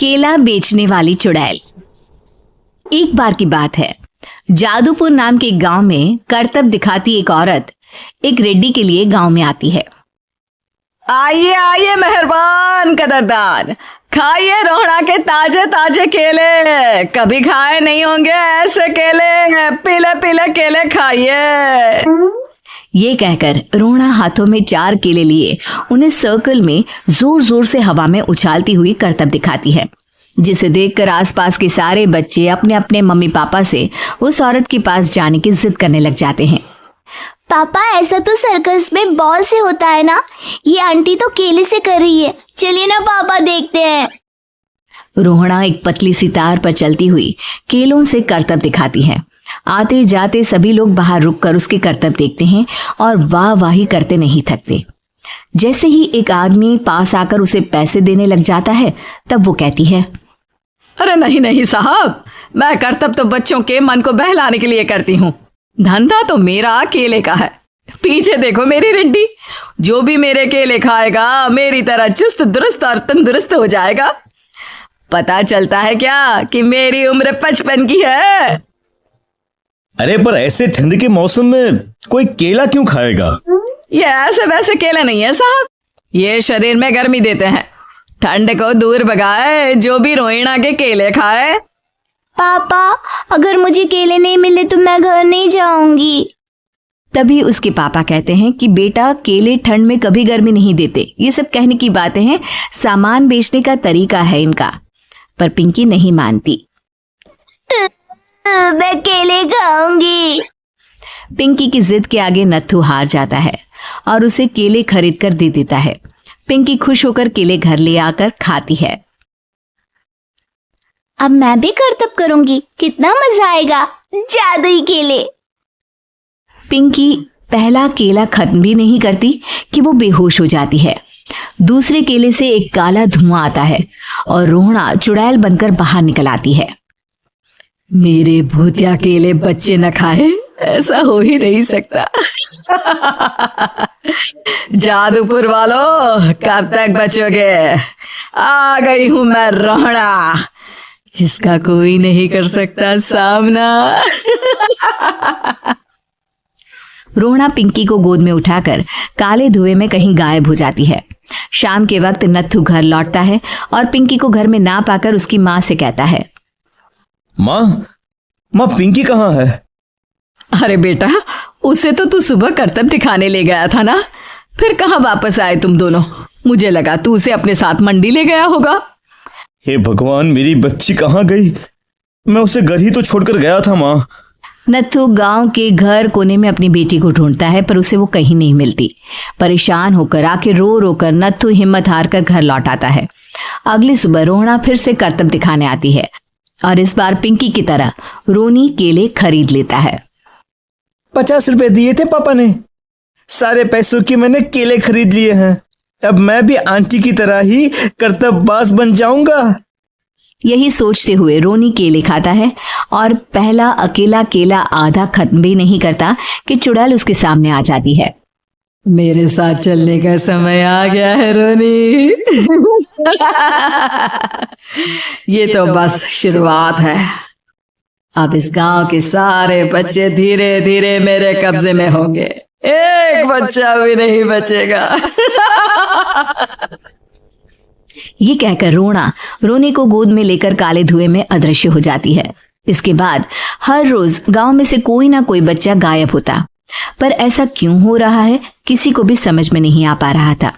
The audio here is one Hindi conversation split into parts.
केला बेचने वाली चुड़ैल। एक बार की बात है, जादूपुर नाम के गांव में करतब दिखाती एक औरत एक रेड्डी के लिए गांव में आती है। आइए आइए मेहरबान कदरदान, खाइए रोहड़ा के ताजे ताजे केले, कभी खाए नहीं होंगे ऐसे केले, पीले पीले केले खाइए। ये कहकर रोहड़ा हाथों में 4 केले लिए उन्हें सर्कल में जोर जोर से हवा में उछालती हुई करतब दिखाती है, जिसे देखकर आसपास के सारे बच्चे अपने अपने मम्मी पापा से उस औरत के पास जाने की जिद करने लग जाते हैं। पापा, ऐसा तो सर्कस में बॉल से होता है ना, ये आंटी तो केले से कर रही है, चलिए ना पापा देखते हैं। रोहड़ा एक पतली सी तार पर चलती हुई केलों से करतब दिखाती है। आते जाते सभी लोग बाहर रुककर उसके करतब देखते हैं और वाह वाही करते नहीं थकते। जैसे ही एक आदमी पास आकर उसे पैसे देने लग जाता है, तब वो कहती है, अरे नहीं नहीं साहब, मैं करतब तो बच्चों के मन को बहलाने के लिए करती हूँ, धंधा तो मेरा केले का है। पीछे देखो मेरी रिड्डी, जो भी मेरे केले खाएगा मेरी तरह चुस्त दुरुस्त और तंदुरुस्त हो जाएगा। पता चलता है क्या कि मेरी उम्र 55 की है। अरे पर ऐसे ठंड के मौसम में कोई केला क्यों खाएगा? ये ऐसे वैसे केले नहीं है साहब, ये शरीर में गर्मी देते हैं, ठंड को दूर भगाए जो भी रोहिणा के केले खाए। पापा, अगर मुझे केले नहीं मिले तो मैं घर नहीं जाऊंगी। तभी उसके पापा कहते हैं कि बेटा, केले ठंड में कभी गर्मी नहीं देते, ये सब कहने की बातें हैं, सामान बेचने का तरीका है इनका। पर पिंकी नहीं मानती। मैं केले खाऊंगी। पिंकी की जिद के आगे नत्थू हार जाता है और उसे केले खरीद कर दे देता है। पिंकी खुश होकर केले घर ले आकर खाती है। अब मैं भी करतब करूंगी, कितना मजा आएगा, जादुई केले। पिंकी पहला केला खत्म भी नहीं करती कि वो बेहोश हो जाती है। दूसरे केले से एक काला धुआं आता है और रोहड़ा चुड़ैल बनकर बाहर निकल आती है। मेरे भूतिया केले बच्चे न खाए, ऐसा हो ही नहीं सकता। जादूपुर वालों, कब तक बचोगे? आ गई हूं मैं रोहड़ा, जिसका कोई नहीं कर सकता सामना। रोहड़ा पिंकी को गोद में उठाकर काले धुएं में कहीं गायब हो जाती है। शाम के वक्त नत्थू घर लौटता है और पिंकी को घर में ना पाकर उसकी माँ से कहता है, माँ पिंकी कहाँ है? अरे बेटा, उसे तो तू सुबह करतब दिखाने ले गया था ना, फिर कहाँ वापस आए तुम दोनों? मुझे लगा तू उसे अपने साथ मंडी ले गया होगा। हे भगवान, मेरी बच्ची कहाँ गई? मैं उसे घर ही तो छोड़कर गया था माँ। नत्थू गांव के घर कोने में अपनी बेटी को ढूंढता है, पर उसे वो कहीं नहीं मिलती। परेशान होकर आके रो रो कर नत्थू हिम्मत हार कर घर लौट आता है। अगली सुबह रोहड़ा फिर से करतब दिखाने आती है और इस बार पिंकी की तरह रोनी केले खरीद लेता है। 50 रुपए दिए थे पापा ने, सारे पैसों की मैंने केले खरीद लिए हैं। अब मैं भी आंटी की तरह ही करतबबाज बन जाऊंगा। यही सोचते हुए रोनी केले खाता है और पहला अकेला केला आधा खत्म भी नहीं करता कि चुड़ैल उसके सामने आ जाती है। मेरे साथ चलने का समय आ गया है रोनी। ये तो बस शुरुआत है। अब इस गांव के सारे बच्चे धीरे धीरे मेरे कब्जे में होंगे, एक बच्चा भी नहीं बचेगा। ये कहकर रोना रोनी को गोद में लेकर काले धुएं में अदृश्य हो जाती है। इसके बाद हर रोज गांव में से कोई ना कोई बच्चा गायब होता, पर ऐसा क्यों हो रहा है किसी को भी समझ में नहीं आ पा रहा था।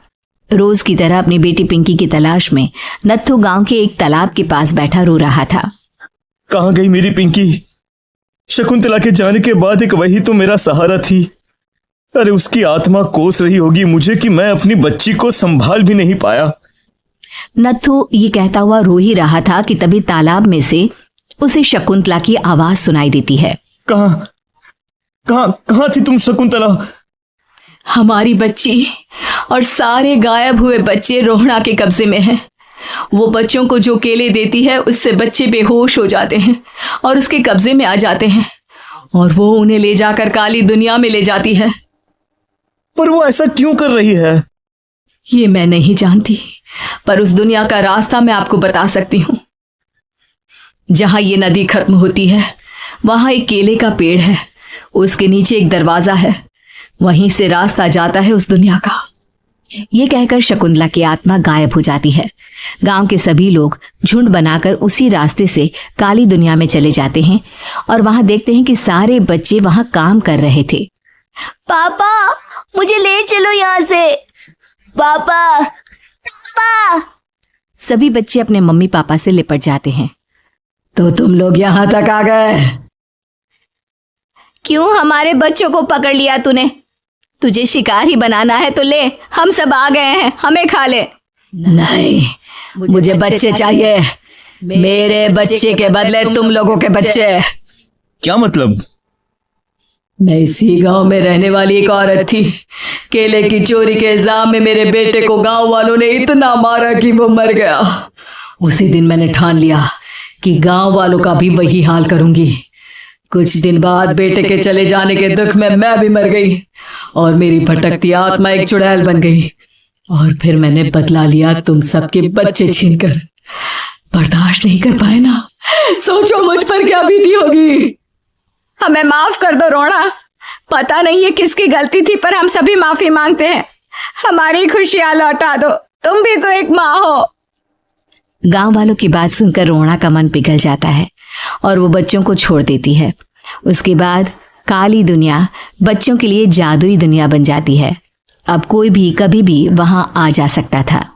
रोज की तरह अपनी बेटी पिंकी की तलाश में नत्थू गांव के एक तालाब के पास बैठा रो रहा था। कहाँ गई मेरी पिंकी? शकुंतला के जाने के बाद एक वही तो मेरा सहारा थी। अरे उसकी आत्मा कोस रही होगी मुझे कि मैं अपनी बच्ची को संभाल भी नहीं पाया। नत्थू ये कहता हुआ रो ही रहा था कि तभी तालाब में से उसे शकुंतला की आवाज सुनाई देती है। कहाँ कहाँ कहाँ थी तुम शकुंतला? हमारी बच्ची और सारे गायब हुए बच्चे रोहड़ा के कब्जे में हैं। वो बच्चों को जो केले देती है उससे बच्चे बेहोश हो जाते हैं और उसके कब्जे में आ जाते हैं और वो उन्हें ले जाकर काली दुनिया में ले जाती है। पर वो ऐसा क्यों कर रही है? ये मैं नहीं जानती, पर उस दुनिया का रास्ता मैं आपको बता सकती हूँ। जहां ये नदी खत्म होती है वहां एक केले का पेड़ है, उसके नीचे एक दरवाजा है, वहीं से रास्ता जाता है उस दुनिया का। ये कहकर शकुंतला की आत्मा गायब हो जाती है। गांव के सभी लोग झुंड बनाकर उसी रास्ते से काली दुनिया में चले जाते हैं और वहां देखते हैं कि सारे बच्चे वहां काम कर रहे थे। पापा मुझे ले चलो यहाँ से। पापा पापा। सभी बच्चे अपने मम्मी पापा से लिपट जाते हैं। तो तुम लोग यहां तक आ गए? क्यों हमारे बच्चों को पकड़ लिया तूने? तुझे शिकार ही बनाना है तो ले, हम सब आ गए हैं, हमें खा ले। नहीं, मुझे बच्चे चाहिए, मेरे बच्चे के बदले तुम लोगों के बच्चे। क्या मतलब? मैं इसी गांव में रहने वाली एक औरत थी। केले की चोरी के इल्जाम में मेरे बेटे को गांव वालों ने इतना मारा कि वो मर गया। उसी दिन मैंने ठान लिया कि गांव वालों का भी वही हाल करूंगी। कुछ दिन बाद बेटे के चले जाने के दुख में मैं भी मर गई और मेरी भटकती आत्मा एक चुड़ैल बन गई। और फिर मैंने बदला लिया तुम सबके बच्चे छीनकर। बर्दाश्त नहीं कर पाए ना, सोचो मुझ पर क्या बीती होगी। हमें माफ कर दो रोना, पता नहीं ये किसकी गलती थी पर हम सभी माफी मांगते हैं। हमारी खुशियां लौटा दो, तुम भी तो एक माँ हो। गांव वालों की बात सुनकर रोना का मन पिघल जाता है और वो बच्चों को छोड़ देती है। उसके बाद काली दुनिया बच्चों के लिए जादुई दुनिया बन जाती है। अब कोई भी कभी भी वहां आ जा सकता था।